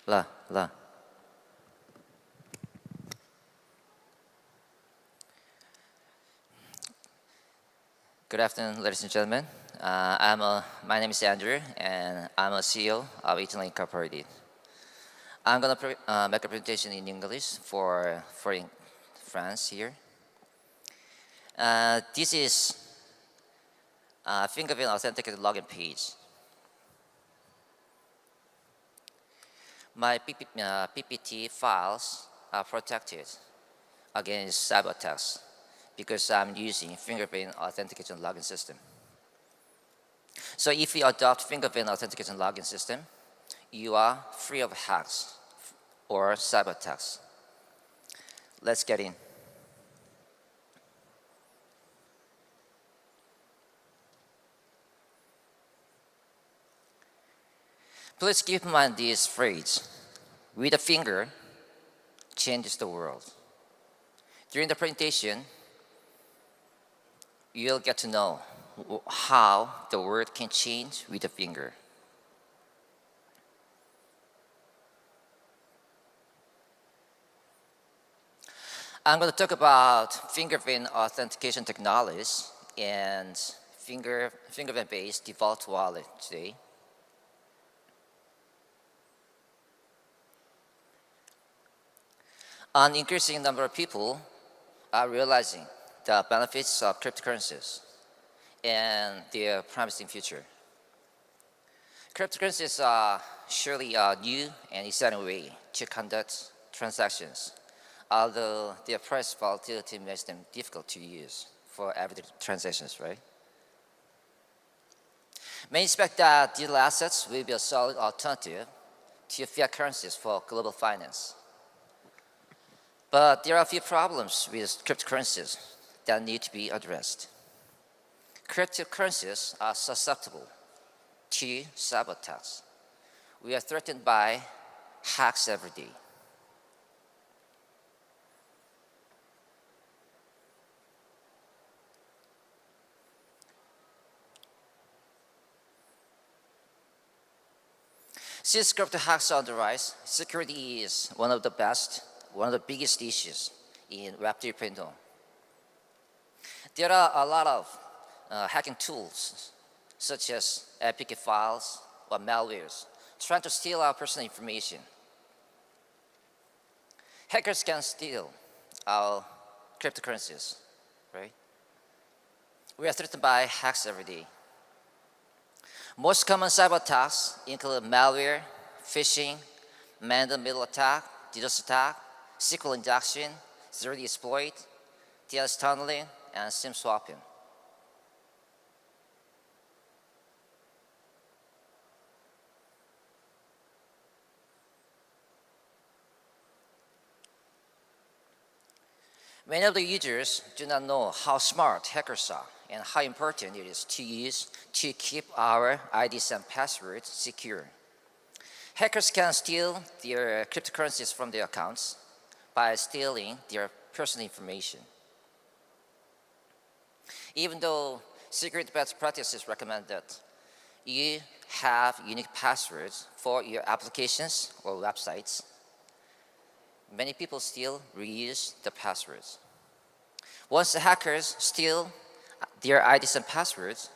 La, la. Good afternoon, ladies and gentlemen. My name is Andrew, and I'm a CEO of eTunnel Incorporated. I'm going to make a presentation in English for France here. This is a fingerprint authenticated login page. My PPT files are protected against cyber attacks because I'm using fingerprint authentication login system. So if you adopt fingerprint authentication login system, you are free of hacks or cyber attacks. Let's get in. Please keep in mind this phrase: with a finger changes the world. During the presentation, you'll get to know how the world can change with a finger. I'm going to talk about fingerprint authentication technologies and fingerprint-based default wallet today. An increasing number of people are realizing the benefits of cryptocurrencies and their promising future. Cryptocurrencies are surely a new and exciting way to conduct transactions, although their price volatility makes them difficult to use for everyday transactions, right? Many expect that digital assets will be a solid alternative to fiat currencies for global finance. But there are a few problems with cryptocurrencies that need to be addressed. Cryptocurrencies are susceptible to cyber attacks. We are threatened by hacks every day. Since crypto hacks are on the rise, security is one of the biggest issues in Web 3.0. There are a lot of hacking tools, such as APK files or malwares, trying to steal our personal information. Hackers can steal our cryptocurrencies, right? We are threatened by hacks every day. Most common cyber attacks include malware, phishing, man-in-the-middle attack, DDoS attack, SQL injection, zero-day exploit, DNS tunneling, and SIM swapping. Many of the users do not know how smart hackers are and how important it is to keep our IDs and passwords secure. Hackers can steal their cryptocurrencies from their accounts by stealing their personal information. Even though security best practices recommend that you have unique passwords for your applications or websites, many people still reuse the passwords. Once the hackers steal their IDs and passwords,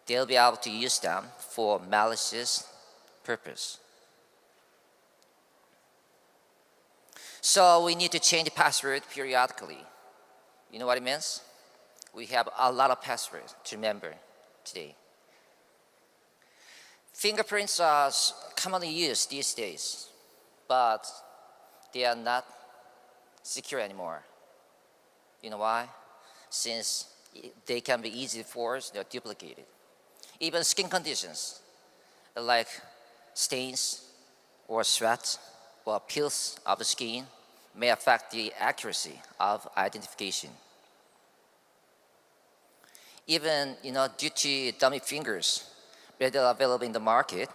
they'll be able to use them for malicious purpose. So we need to change the password periodically. You know what it means? We have a lot of passwords to remember today. Fingerprints are commonly used these days, but they are not secure anymore. You know why? Since they can be easily forged or duplicated. Even skin conditions like stains or sweat or peels of the skin may affect the accuracy of identification. Even due to dummy fingers readily available in the market,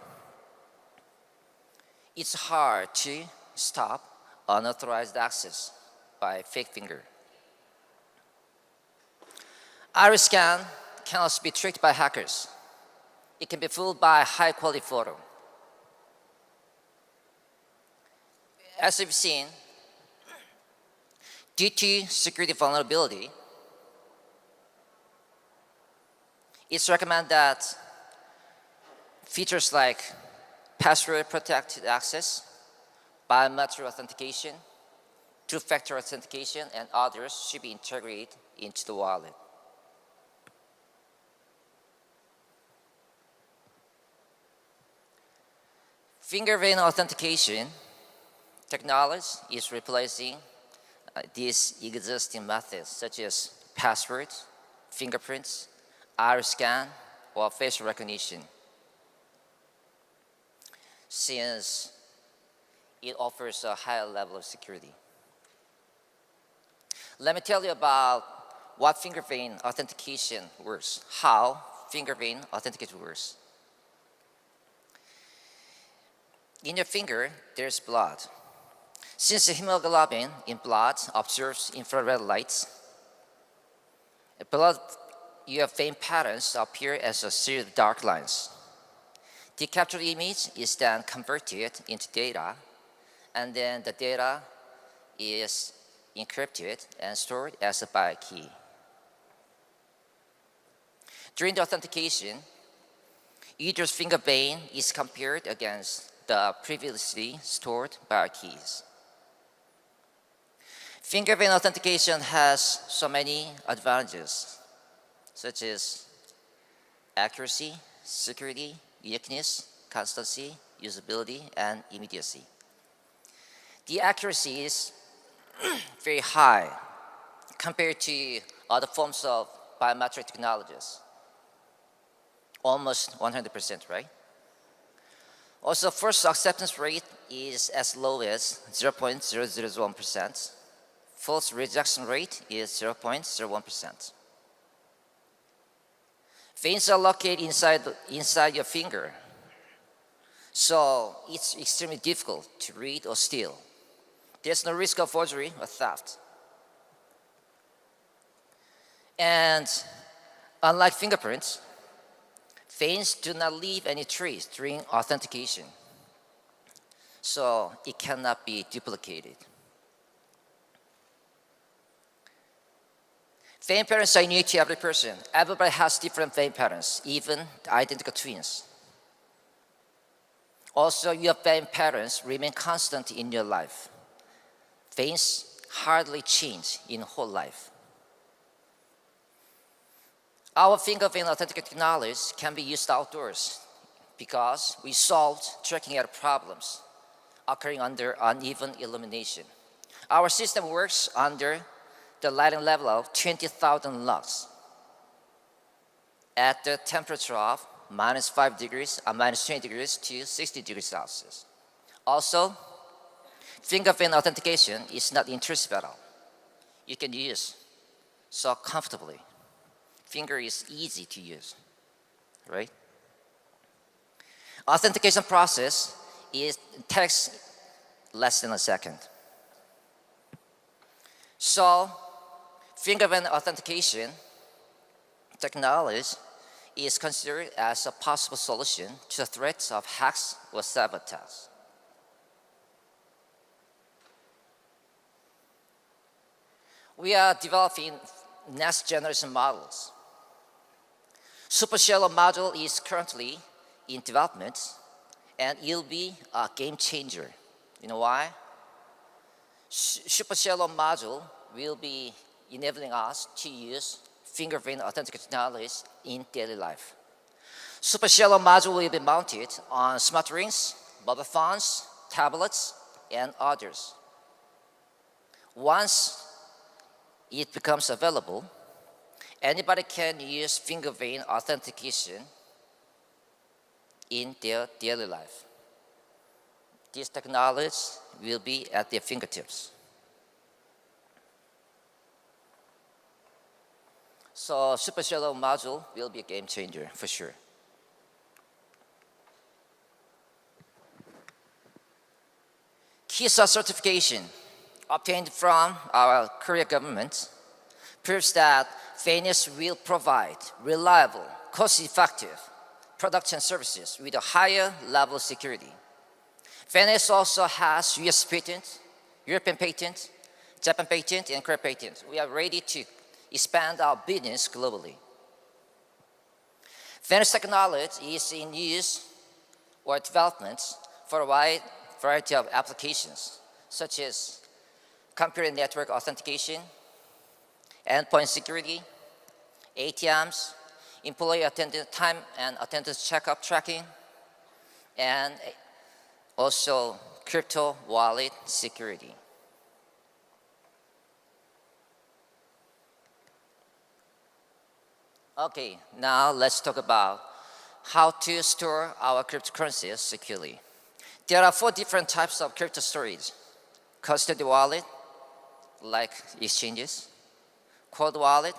it's hard to stop unauthorized access by fake finger. Iris scan can also be tricked by hackers. It can be fooled by high-quality photo. As we've seen, due to security vulnerability, it's recommended that features like password protected access, biometric authentication, two-factor authentication, and others should be integrated into the wallet. Finger vein authentication technology is replacing these existing methods such as passwords, fingerprints, iris scan, or facial recognition, since it offers a higher level of security. Let me tell you about what finger vein authentication works, how finger vein authentication works. In your finger, there's blood. Since the hemoglobin in blood absorbs infrared lights, your vein patterns appear as a series of dark lines. The captured image is then converted into data, and then the data is encrypted and stored as a byte key. During the authentication, user's finger vein is compared against the previously stored byte keys. Finger vein authentication has so many advantages, such as accuracy, security, uniqueness, constancy, usability, and immediacy. The accuracy is very high compared to other forms of biometric technologies. Almost 100%, right? Also, first acceptance rate is as low as 0.001%. False rejection rate is 0.01%. Veins are located inside your finger, so it's extremely difficult to read or steal. There's no risk of forgery or theft. And unlike fingerprints, veins do not leave any trace during authentication, so it cannot be duplicated. Vein patterns are unique to every person. Everybody has different vein patterns, even identical twins. Also, your vein patterns remain constant in your life. Veins hardly change in whole life. Our finger vein authentication technology can be used outdoors because we solved tracking error problems occurring under uneven illumination. Our system works under the lighting level of 20,000 lux at the temperature of -5 degrees or -20 degrees to 60 degrees Celsius. Also, finger vein authentication is not intrusive at all. You can use so comfortably. Finger is easy to use, right? Authentication process takes less than a second. So, finger vein authentication technology is considered as a possible solution to the threats of hacks or sabotage. We are developing next generation models. Super shallow module is currently in development, and it'll be a game changer. You know why? Super shallow module will be enabling us to use finger vein authentication technologies in daily life. Super shallow module will be mounted on smart rings, mobile phones, tablets, and others. Once it becomes available, anybody can use finger vein authentication in their daily life. This technology will be at their fingertips. So super shallow module will be a game changer for sure. KISA certification obtained from our Korea government proves that VNS will provide reliable, cost-effective production services with a higher level of security. Finance also has US patent, European patent, Japan patent, and Korea patent. We are ready to expand our business globally. Finance technology is in use or development for a wide variety of applications, such as computer network authentication, endpoint security, ATMs, employee attendance time and attendance checkup tracking, and also crypto wallet security. Okay, now let's talk about how to store our cryptocurrencies securely. There are 4 different types of crypto storage: custody wallet, like exchanges; cold wallet,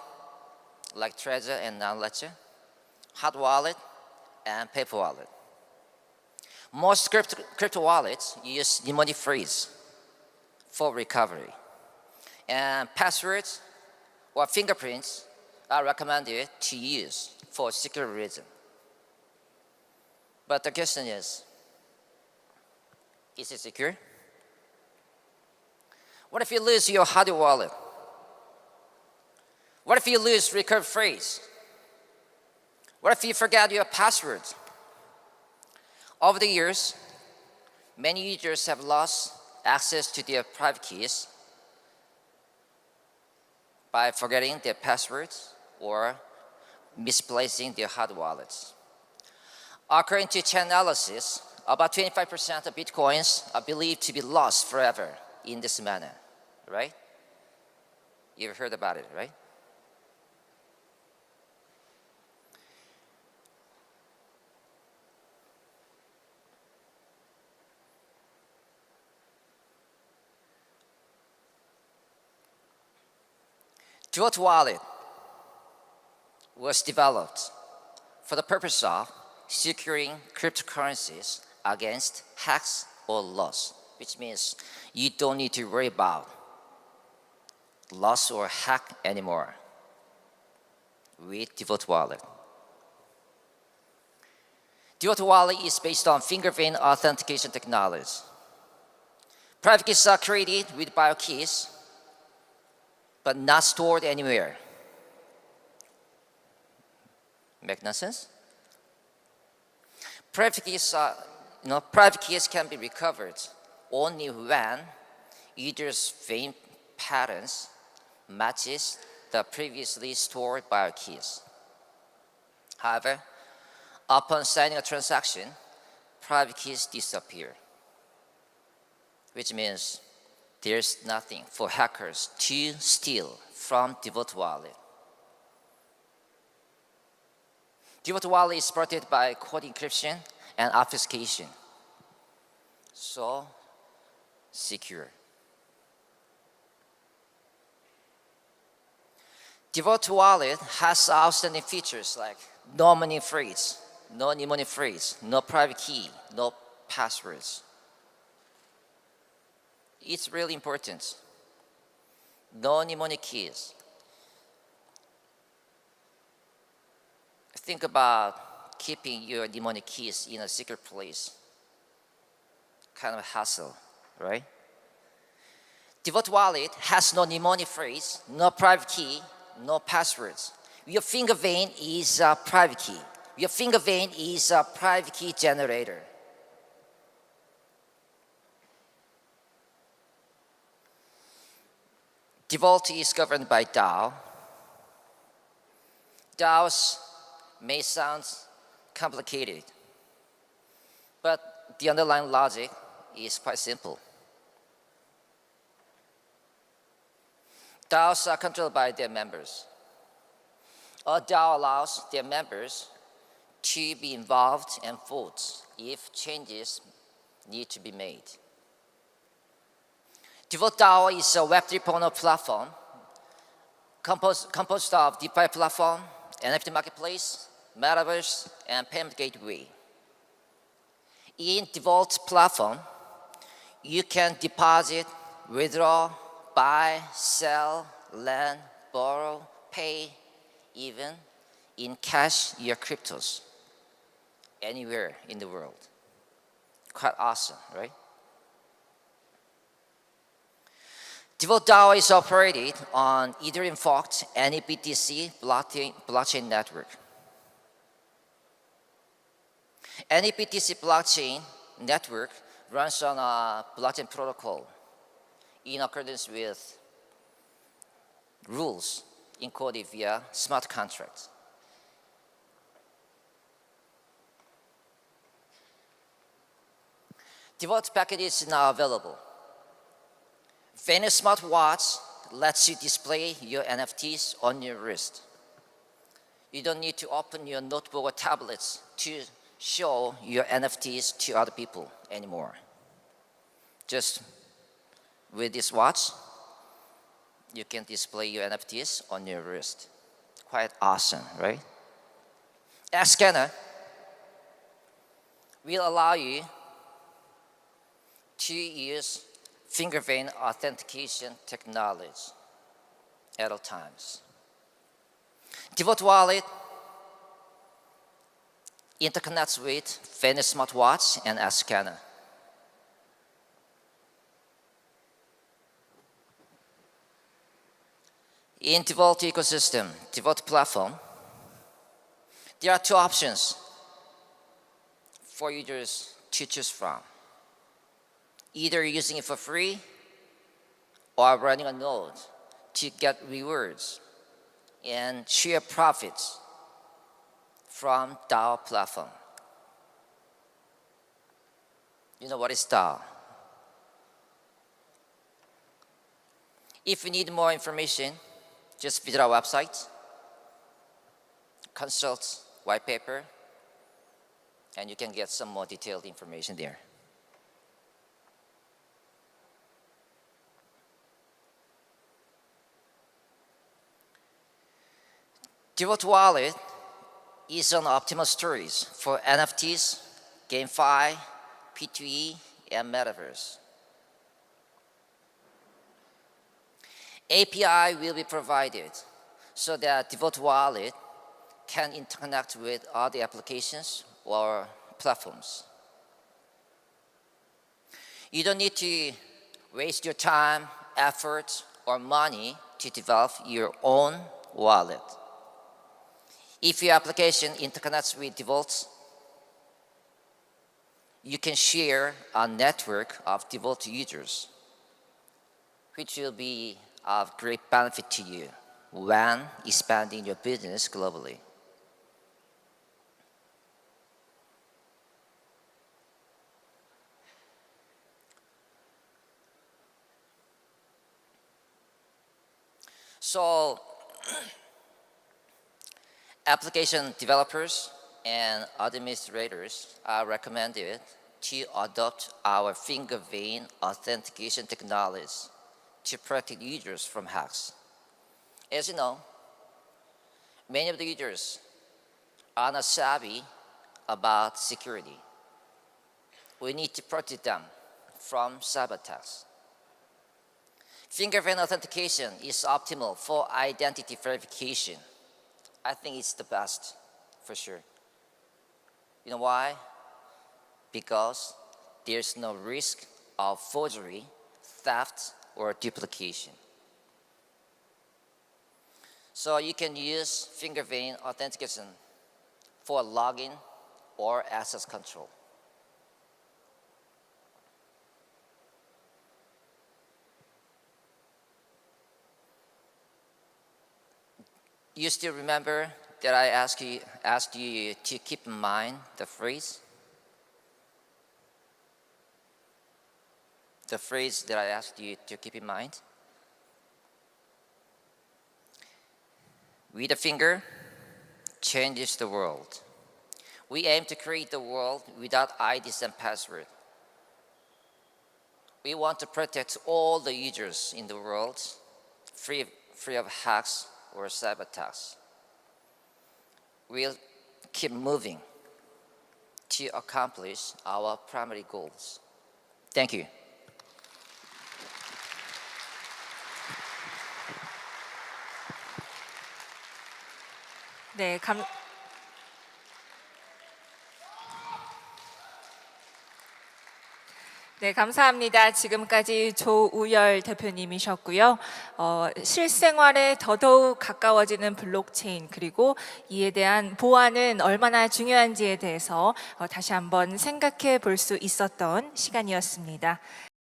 like Trezor and non-ledger; hot wallet, and paper wallet. Most crypto wallets use mnemonic phrase for recovery, and passwords or fingerprints are recommended to use for security reasons. But the question is it secure? What if you lose your hard wallet? What if you lose recovery phrase? What if you forget your password? Over the years, many users have lost access to their private keys by forgetting their passwords or misplacing their hard wallets. According to chain analysis, about 25% of Bitcoins are believed to be lost forever in this manner, right? You've heard about it, right? Devote Wallet was developed for the purpose of securing cryptocurrencies against hacks or loss, which means you don't need to worry about loss or hack anymore with Devote Wallet. Devote Wallet is based on finger vein authentication technology. Private keys are created with bio keys, but not stored anywhere. Make no sense? Private keys can be recovered only when user's vein patterns matches the previously stored bio keys. However, upon signing a transaction, private keys disappear, which means there's nothing for hackers to steal from Devote Wallet. Devote Wallet is supported by code encryption and obfuscation, so secure. Devote Wallet has outstanding features like no money phrase, no mnemonic phrase, no private key, no passwords. It's really important. No mnemonic keys. Think about keeping your mnemonic keys in a secret place. Kind of a hassle, right? Devote Wallet has no mnemonic phrase, no private key, no passwords. Your finger vein is a private key. Your finger vein is a private key generator. Devote is governed by DAO. DAOs may sound complicated, but the underlying logic is quite simple. DAOs are controlled by their members. A DAO allows their members to be involved and vote if changes need to be made. Devote DAO is a Web 3.0 platform composed of DeFi platform, NFT marketplace, metaverse, and payment gateway. In Devote platform, you can deposit, withdraw, buy, sell, lend, borrow, pay, even in cash your cryptos anywhere in the world. Quite awesome, right? Devote DAO is operated on Ethereum forked NEBTC blockchain network. NEBTC blockchain network runs on a blockchain protocol in accordance with rules encoded via smart contracts. Devote package is now available. Venus smartwatch lets you display your NFTs on your wrist. You don't need to open your notebook or tablets to show your NFTs to other people anymore. Just with this watch, you can display your NFTs on your wrist. Quite awesome, right? A scanner will allow you to use finger vein authentication technology at all times. Devote Wallet interconnects with Venus smartwatch and a scanner. In Devote ecosystem, Devote platform, there are two options for users to choose from. Either using it for free or running a node to get rewards and share profits from DAO platform. You know what is DAO? If you need more information, just visit our website, consult white paper, and you can get some more detailed information there. Devote Wallet is an optimal storage for NFTs, GameFi, P2E, and Metaverse. API will be provided so that Devote Wallet can interconnect with other applications or platforms. You don't need to waste your time, effort, or money to develop your own wallet. If your application interconnects with Devote, you can share a network of Devote users, which will be of great benefit to you when expanding your business globally. So, application developers and administrators are recommended to adopt our finger vein authentication technology to protect users from hacks. As you know, many of the users are not savvy about security. We need to protect them from cyber attacks. Finger vein authentication is optimal for identity verification. I think it's the best, for sure. You know why? Because there's no risk of forgery, theft, or duplication. So you can use finger vein authentication for login or access control. You still remember that I asked you to keep in mind the phrase? The phrase that I asked you to keep in mind? With a finger changes the world. We aim to create the world without IDs and password. We want to protect all the users in the world free of hacks or cyber attacks. We'll keep moving to accomplish our primary goals. Thank you. 네, 네, 감사합니다. 지금까지 조우열 대표님이셨고요. 실생활에 더더욱 가까워지는 블록체인 그리고 이에 대한 보안은 얼마나 중요한지에 대해서 다시 한번 생각해 볼 수 있었던 시간이었습니다.